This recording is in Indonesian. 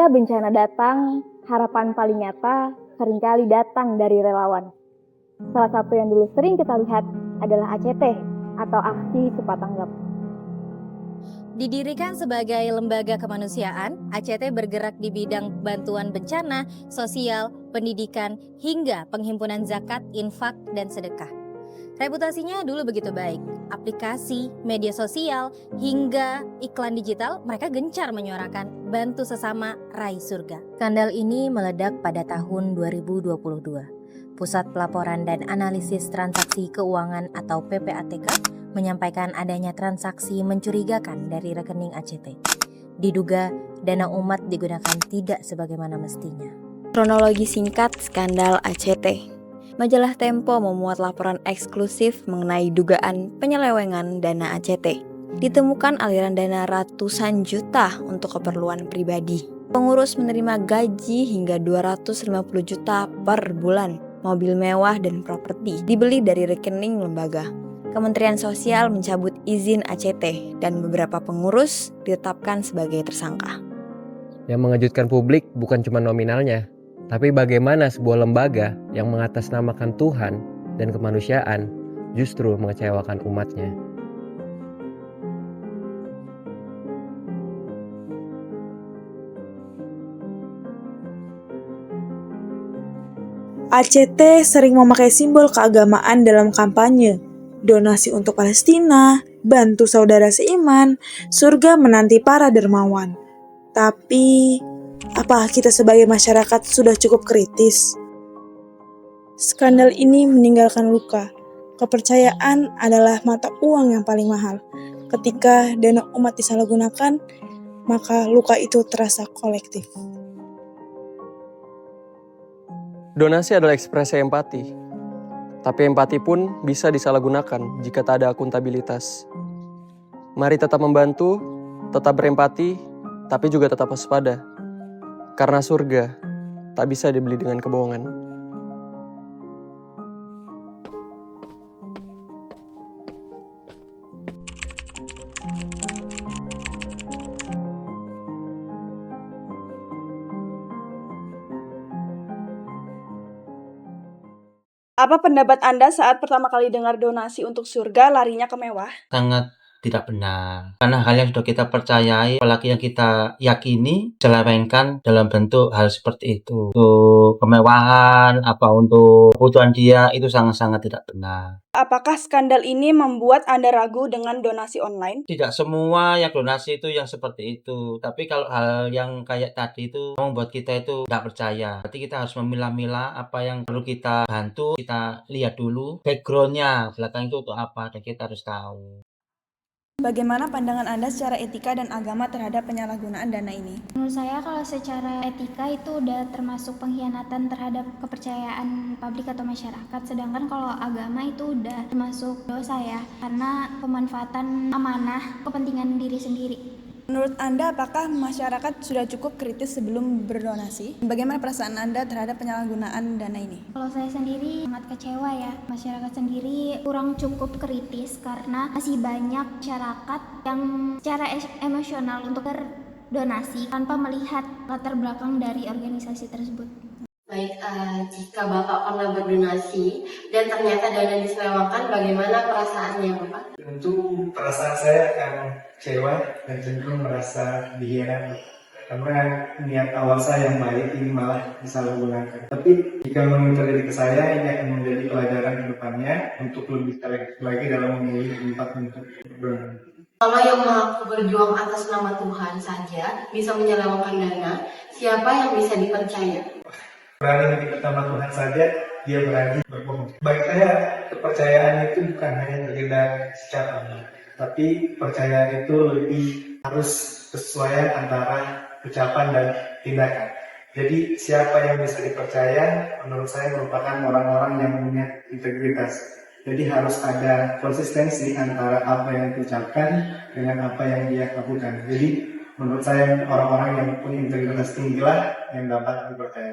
Ketika bencana datang, harapan paling nyata seringkali datang dari relawan. Salah satu yang dulu sering kita lihat adalah ACT atau Aksi Cepat Tanggap. Didirikan sebagai lembaga kemanusiaan, ACT bergerak di bidang bantuan bencana, sosial, pendidikan, hingga penghimpunan zakat, infak, dan sedekah. Reputasinya dulu begitu baik. Aplikasi, media sosial, hingga iklan digital, mereka gencar menyuarakan bantu sesama raih surga. Skandal ini meledak pada tahun 2022. Pusat Pelaporan dan Analisis Transaksi Keuangan atau PPATK menyampaikan adanya transaksi mencurigakan dari rekening ACT. Diduga dana umat digunakan tidak sebagaimana mestinya. Kronologi singkat skandal ACT. Majalah Tempo memuat laporan eksklusif mengenai dugaan penyelewengan dana ACT. Ditemukan aliran dana ratusan juta untuk keperluan pribadi. Pengurus menerima gaji hingga 250 juta per bulan. Mobil mewah dan properti dibeli dari rekening lembaga. Kementerian Sosial mencabut izin ACT dan beberapa pengurus ditetapkan sebagai tersangka. Yang mengejutkan publik bukan cuma nominalnya, tapi bagaimana sebuah lembaga yang mengatasnamakan Tuhan dan kemanusiaan justru mengecewakan umatnya. ACT sering memakai simbol keagamaan dalam kampanye. Donasi untuk Palestina, bantu saudara seiman, surga menanti para dermawan. Tapi, apa kita sebagai masyarakat sudah cukup kritis? Skandal ini meninggalkan luka. Kepercayaan adalah mata uang yang paling mahal. Ketika dana umat disalahgunakan, maka luka itu terasa kolektif. Donasi adalah ekspresi empati. Tapi empati pun bisa disalahgunakan jika tak ada akuntabilitas. Mari tetap membantu, tetap berempati, tapi juga tetap waspada. Karena surga tak bisa dibeli dengan kebohongan. Apa pendapat Anda saat pertama kali dengar donasi untuk surga larinya ke mewah? Sangat tidak benar. Karena hal yang sudah kita percayai, apalagi yang kita yakini, diselewengkan dalam bentuk hal seperti itu. Untuk kemewahan, untuk kebutuhan dia, itu sangat-sangat tidak benar. Apakah skandal ini membuat Anda ragu dengan donasi online? Tidak semua yang donasi itu yang seperti itu. Tapi kalau hal yang kayak tadi itu membuat kita itu tidak percaya. Berarti kita harus memilah-milah apa yang perlu kita bantu. Kita lihat dulu background-nya, belakang itu untuk apa, dan kita harus tahu. Bagaimana pandangan Anda secara etika dan agama terhadap penyalahgunaan dana ini? Menurut saya kalau secara etika itu udah termasuk pengkhianatan terhadap kepercayaan publik atau masyarakat. Sedangkan kalau agama itu udah termasuk dosa ya, karena pemanfaatan amanah kepentingan diri sendiri. Menurut Anda, apakah masyarakat sudah cukup kritis sebelum berdonasi? Bagaimana perasaan Anda terhadap penyalahgunaan dana ini? Kalau saya sendiri sangat kecewa ya, masyarakat sendiri kurang cukup kritis karena masih banyak masyarakat yang secara emosional untuk berdonasi tanpa melihat latar belakang dari organisasi tersebut. Baik, jika Bapak pernah berdonasi dan ternyata dana diselewengkan, bagaimana perasaannya Bapak? Tentu perasaan saya akan kecewa dan cenderung merasa dihina karena niat awal saya yang baik ini malah disalahgunakan. Tapi jika mengingat ke saya, ini akan menjadi pelajaran ke depannya untuk lebih selektif lagi dalam memilih tempat untuk berdonasi. Kalau yang mengaku berjuang atas nama Tuhan saja bisa menyelewengkan dana, siapa yang bisa dipercaya? Berani menyebut nama Tuhan saja, dia berani berbohong. Bagi saya, kepercayaan itu bukan hanya sekedar secara, tapi percayaan itu lebih harus kesesuaian antara ucapan dan tindakan. Jadi siapa yang bisa dipercaya, menurut saya merupakan orang-orang yang punya integritas. Jadi harus ada konsistensi antara apa yang diucapkan dengan apa yang dia lakukan. Jadi menurut saya orang-orang yang punya integritas tinggi lah yang dapat dipercaya.